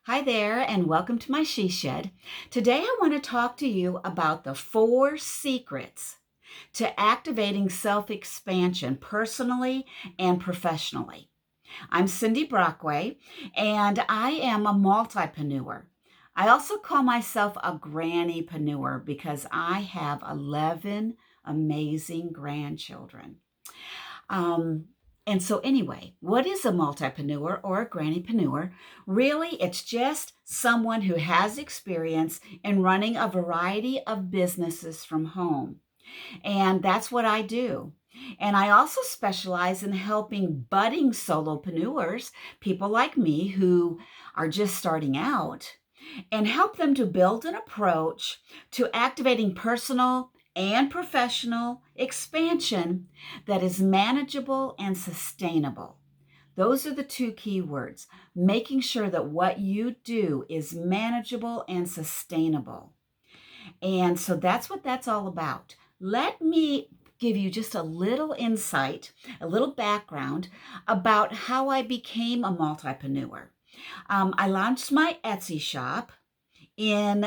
Hi there, and welcome to my She Shed. Today, I want to talk to you about the 4 secrets to activating self expansion personally and professionally. I'm Cindy Brockway, and I am a multipreneur. I also call myself a grannypreneur because I have 11 amazing grandchildren. Um, and so, anyway, what is a multipreneur or a grannypreneur? Really, it's just someone who has experience in running a variety of businesses from home. And that's what I do. And I also specialize in helping budding solopreneurs, people like me who are just starting out, and help them to build an approach to activating personal and professional expansion that is manageable and sustainable. Those are the 2 key words, making sure that what you do is manageable and sustainable. And so that's what that's all about. Let me give you just a little insight, a little background about how I became a multipreneur. I launched my Etsy shop in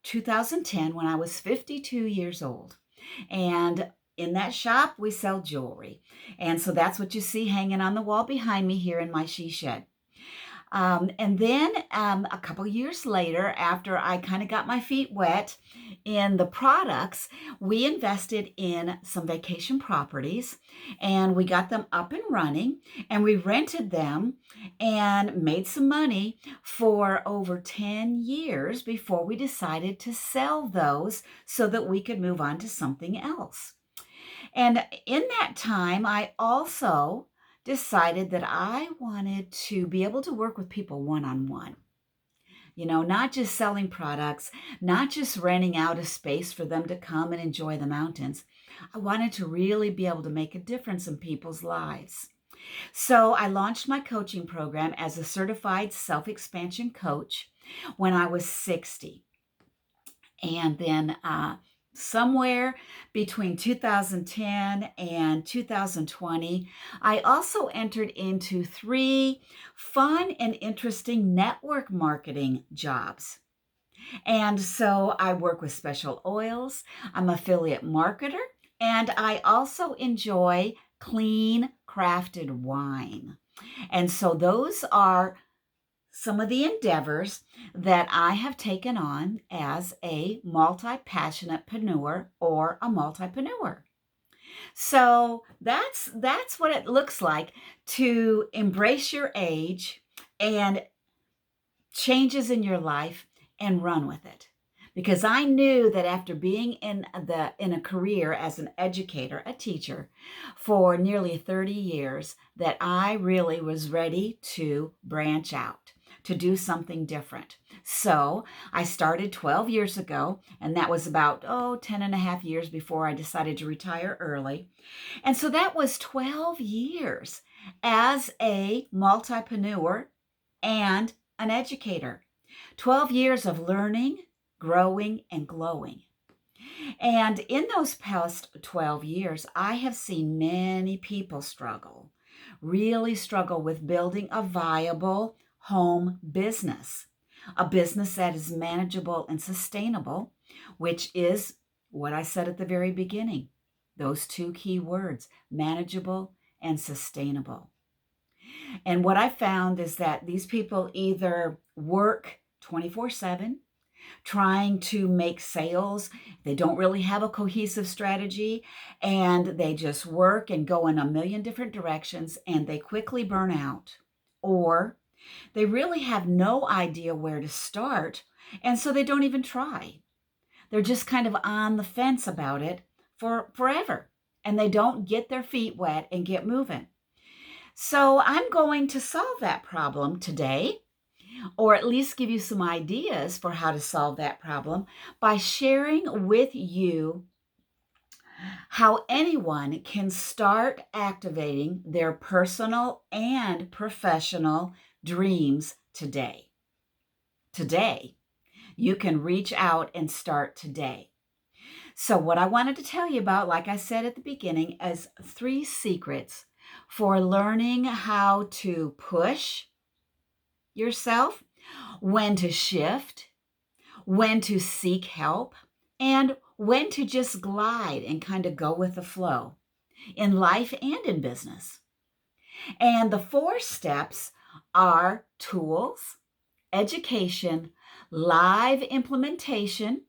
2010 when I was 52 years old. And in that shop, we sell jewelry. And so that's what you see hanging on the wall behind me here in my she shed. And then a couple years later, after I kind of got my feet wet in the products, we invested in some vacation properties and we got them up and running and we rented them and made some money for over 10 years before we decided to sell those so that we could move on to something else. And in that time, I also decided that I wanted to be able to work with people one on one. Not just selling products, not just renting out a space for them to come and enjoy the mountains. I wanted to really be able to make a difference in people's lives. So I launched my coaching program as a certified self expansion coach when I was 60. And then somewhere between 2010 and 2020, I also entered into 3 fun and interesting network marketing jobs. And so I work with special oils, I'm an affiliate marketer, and I also enjoy clean crafted wine. And so those are some of the endeavors that I have taken on as a multi-passionatepreneur or a multipreneur. So that's what it looks like to embrace your age and changes in your life and run with it. Because I knew that after being in a career as an educator, a teacher for nearly 30 years, that I really was ready to branch out, to do something different. So I started 12 years ago, and that was about 10 and a half years before I decided to retire early. And so that was 12 years as a multipreneur and an educator. 12 years of learning, growing, and glowing. And in those past 12 years, I have seen many people struggle, really struggle with building a viable home business, a business that is manageable and sustainable, which is what I said at the very beginning. Those 2 key words, manageable and sustainable. And what I found is that these people either work 24/7 trying to make sales. They don't really have a cohesive strategy and they just work and go in a million different directions and they quickly burn out. Or they really have no idea where to start and so they don't even try. They're just kind of on the fence about it for forever and they don't get their feet wet and get moving. So I'm going to solve that problem today, or at least give you some ideas for how to solve that problem by sharing with you how anyone can start activating their personal and professional dreams today. Today, you can reach out and start today. So, what I wanted to tell you about, like I said at the beginning, is 3 secrets for learning how to push yourself, when to shift, when to seek help, and when to just glide and kind of go with the flow in life and in business. And the 4 steps are tools, education, live implementation,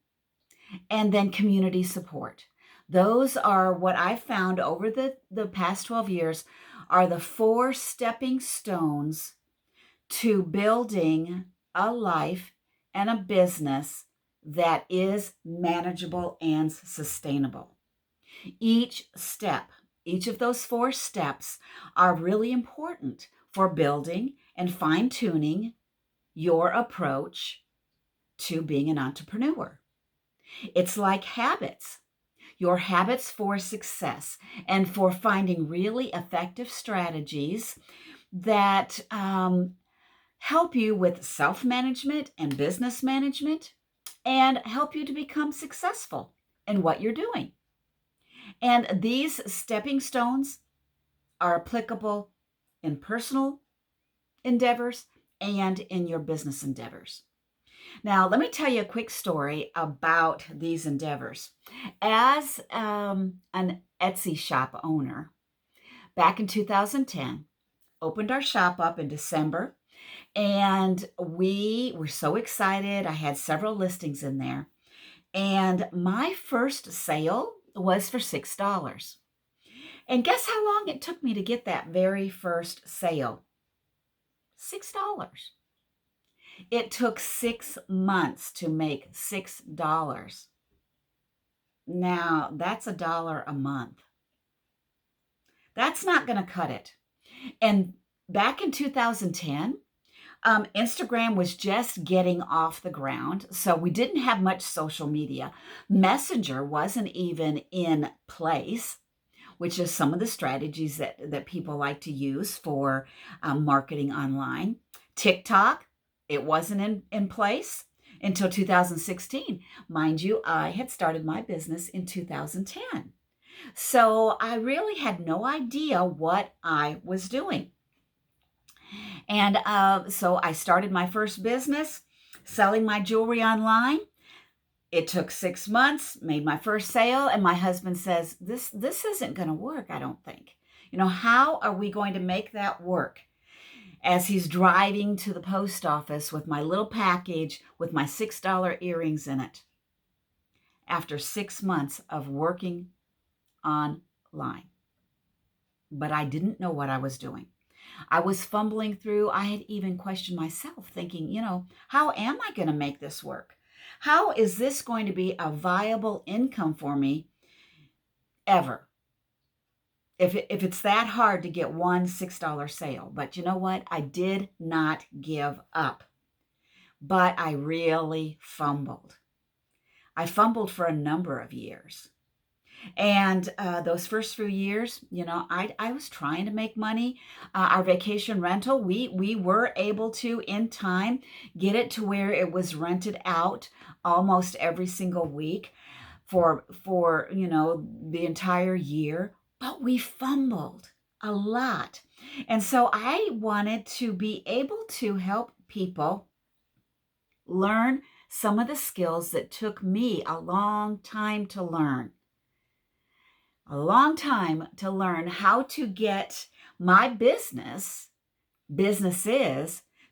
and then community support. Those are what I've found over the past 12 years are the 4 stepping stones to building a life and a business that is manageable and sustainable. Each step, each of those 4 steps are really important for building and fine-tuning your approach to being an entrepreneur. It's like habits. Your habits for success and for finding really effective strategies that help you with self-management and business management and help you to become successful in what you're doing. And these stepping stones are applicable in personal endeavors and in your business endeavors. Now, let me tell you a quick story about these endeavors. As an Etsy shop owner, back in 2010, opened our shop up in December, and we were so excited. I had several listings in there, and my first sale was for $6. And guess how long it took me to get that very first sale? $6. It took 6 months to make $6. Now, that's $1 a month. That's not going to cut it. And back in 2010, Instagram was just getting off the ground, so we didn't have much social media. Messenger wasn't even in place, which is some of the strategies that people like to use for marketing online. TikTok, it wasn't in place until 2016. Mind you, I had started my business in 2010. So I really had no idea what I was doing. And so I started my first business selling my jewelry online. It took 6 months, made my first sale, and my husband says, this isn't going to work, I don't think. How are we going to make that work? As he's driving to the post office with my little package with my $6 earrings in it. After 6 months of working online. But I didn't know what I was doing. I was fumbling through. I had even questioned myself, thinking, how am I going to make this work? How is this going to be a viable income for me ever? If it's that hard to get one $6 sale. But you know what? I did not give up. But I really fumbled. I fumbled for a number of years. And those first few years, I was trying to make money. Our vacation rental, we were able to, in time, get it to where it was rented out almost every single week for the entire year. But we fumbled a lot. And so I wanted to be able to help people learn some of the skills that took me a long time to learn. A long time to learn how to get my businesses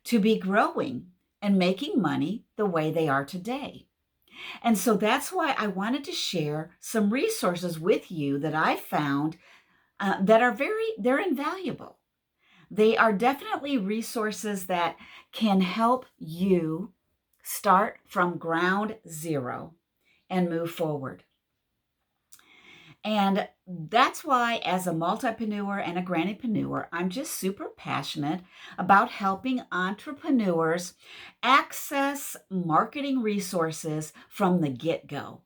to be growing and making money the way they are today. And so that's why I wanted to share some resources with you that I found that are they're invaluable. They are definitely resources that can help you start from ground zero and move forward. And that's why, as a multipreneur and a grannypreneur, I'm just super passionate about helping entrepreneurs access marketing resources from the get-go.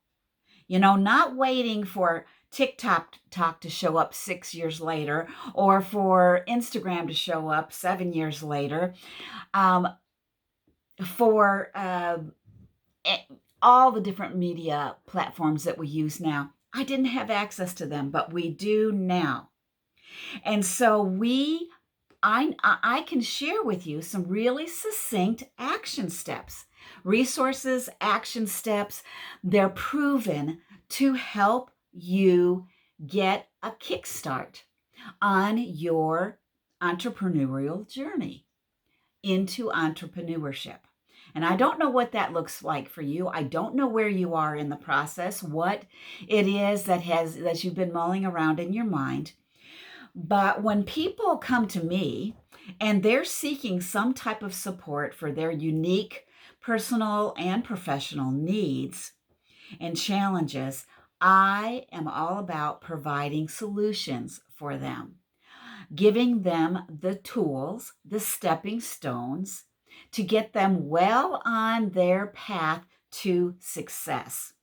Not waiting for TikTok to show up 6 years later or for Instagram to show up 7 years later, for all the different media platforms that we use now. I didn't have access to them, but we do now. And so we I can share with you some really succinct action steps, resources, action steps. They're proven to help you get a kickstart on your entrepreneurial journey into entrepreneurship. And I don't know what that looks like for you. I don't know where you are in the process, what it is that you've been mulling around in your mind. But when people come to me and they're seeking some type of support for their unique personal and professional needs and challenges, I am all about providing solutions for them, giving them the tools, the stepping stones to get them well on their path to success.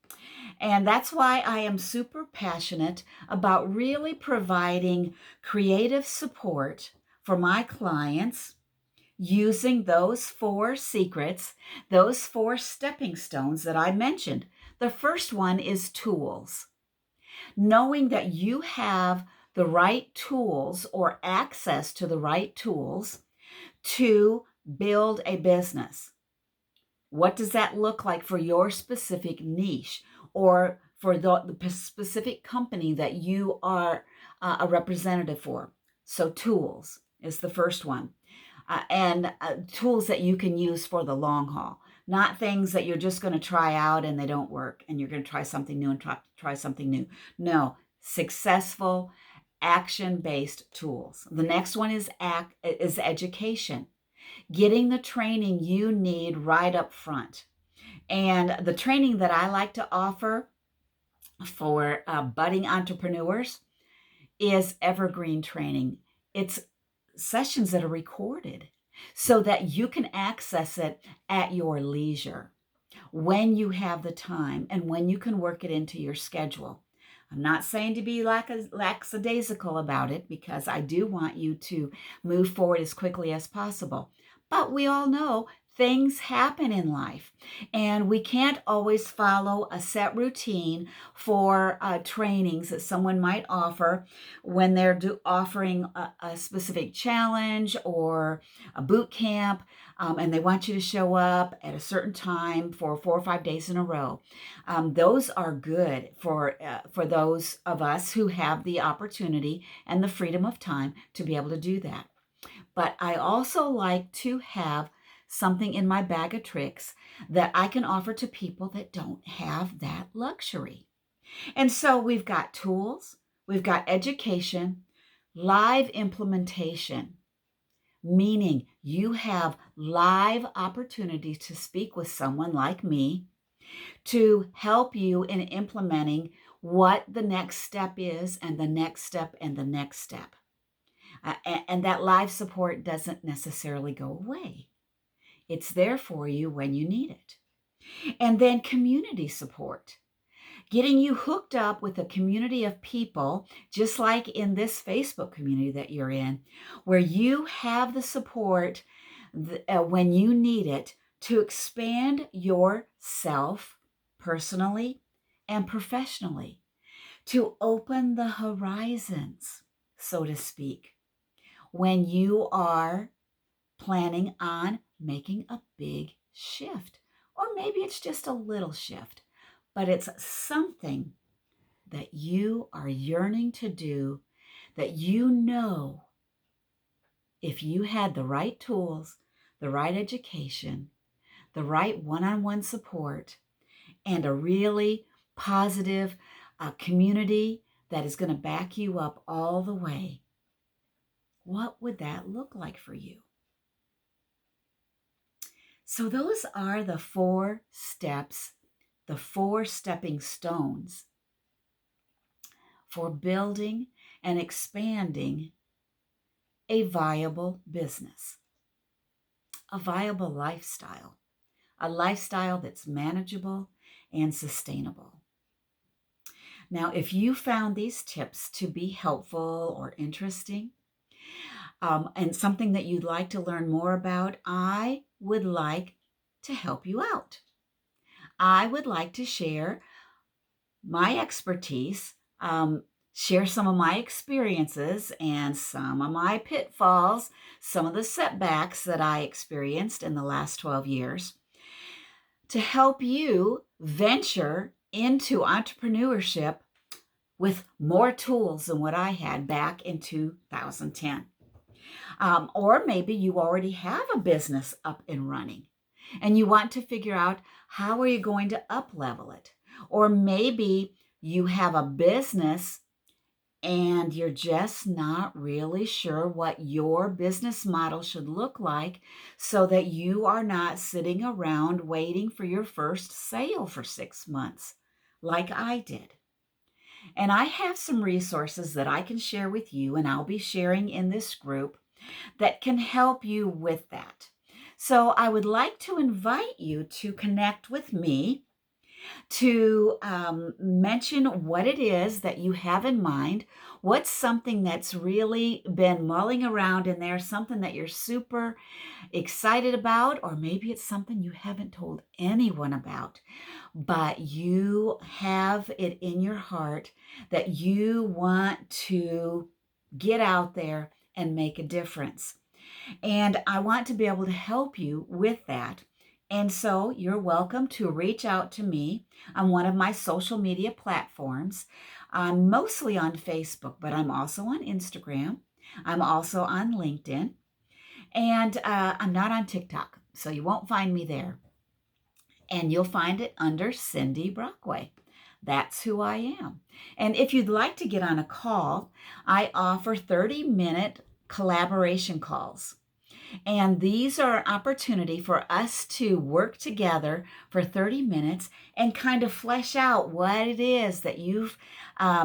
And that's why I am super passionate about really providing creative support for my clients using those 4 secrets, those 4 stepping stones that I mentioned. The first one is tools. Knowing that you have the right tools or access to the right tools to build a business. What does that look like for your specific niche or for the specific company that you are a representative for? So tools is the first one. And tools that you can use for the long haul, not things that you're just going to try out and they don't work and you're going to try something new and try something new. No, successful action-based tools. The next one is education. Getting the training you need right up front. And the training that I like to offer for budding entrepreneurs is evergreen training. It's sessions that are recorded so that you can access it at your leisure when you have the time and when you can work it into your schedule. I'm not saying to be lackadaisical about it, because I do want you to move forward as quickly as possible. But we all know things happen in life, and we can't always follow a set routine for trainings that someone might offer when they're offering a specific challenge or a boot camp, and they want you to show up at a certain time for 4 or 5 days in a row. Those are good for those of us who have the opportunity and the freedom of time to be able to do that. But I also like to have something in my bag of tricks that I can offer to people that don't have that luxury. And so we've got tools, we've got education, live implementation, meaning you have live opportunity to speak with someone like me to help you in implementing what the next step is and the next step and the next step. And that live support doesn't necessarily go away. It's there for you when you need it. And then community support, getting you hooked up with a community of people, just like in this Facebook community that you're in, where you have the support when you need it to expand yourself personally and professionally, to open the horizons, so to speak, when you are planning on making a big shift. Or maybe it's just a little shift, but it's something that you are yearning to do, that you know if you had the right tools, the right education, the right one-on-one support, and a really positive community that is going to back you up all the way, what would that look like for you? So those are the 4 steps, the 4 stepping stones for building and expanding a viable business, a viable lifestyle, a lifestyle that's manageable and sustainable. Now, if you found these tips to be helpful or interesting, and something that you'd like to learn more about, I would like to help you out. I would like to share my expertise, share some of my experiences and some of my pitfalls, some of the setbacks that I experienced in the last 12 years to help you venture into entrepreneurship with more tools than what I had back in 2010. Or maybe you already have a business up and running and you want to figure out how are you going to up level it. Or maybe you have a business and you're just not really sure what your business model should look like so that you are not sitting around waiting for your first sale for 6 months like I did. And I have some resources that I can share with you, and I'll be sharing in this group that can help you with that. So I would like to invite you to connect with me to mention what it is that you have in mind. What's something that's really been mulling around in there, something that you're super excited about, or maybe it's something you haven't told anyone about, but you have it in your heart that you want to get out there and make a difference. And I want to be able to help you with that. And so you're welcome to reach out to me on one of my social media platforms. I'm mostly on Facebook, but I'm also on Instagram. I'm also on LinkedIn. And I'm not on TikTok, so you won't find me there. And you'll find it under Cindy Brockway. That's who I am. And if you'd like to get on a call, I offer 30-minute collaboration calls. And these are an opportunity for us to work together for 30 minutes and kind of flesh out what it is that you've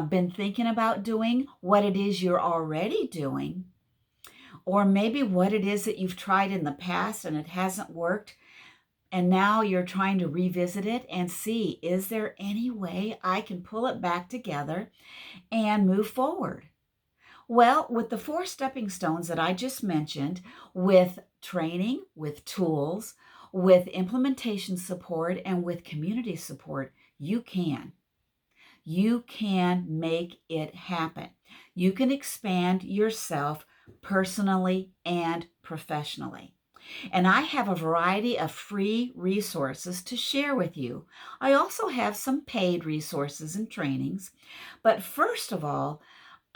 been thinking about doing, what it is you're already doing, or maybe what it is that you've tried in the past and it hasn't worked. And now you're trying to revisit it and see, is there any way I can pull it back together and move forward? Well, with the 4 stepping stones that I just mentioned, with training, with tools, with implementation support, and with community support, you can. You can make it happen. You can expand yourself personally and professionally. And I have a variety of free resources to share with you. I also have some paid resources and trainings. But first of all,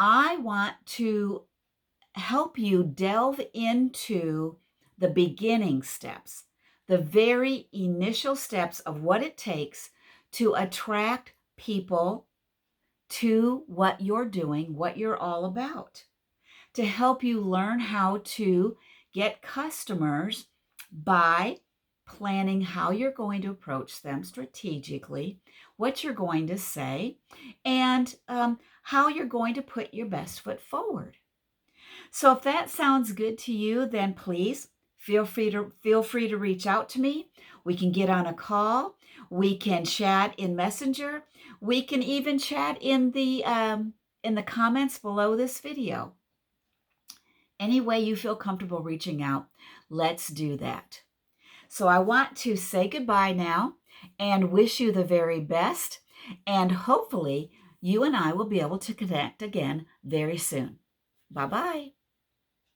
I want to help you delve into the beginning steps, the very initial steps of what it takes to attract people to what you're doing, what you're all about, to help you learn how to get customers by planning how you're going to approach them strategically, what you're going to say, and how you're going to put your best foot forward. So if that sounds good to you, then please feel free to reach out to me. We can get on a call. We can chat in Messenger. We can even chat in the comments below this video. Any way you feel comfortable reaching out, let's do that. So I want to say goodbye now and wish you the very best. And hopefully you and I will be able to connect again very soon. Bye-bye.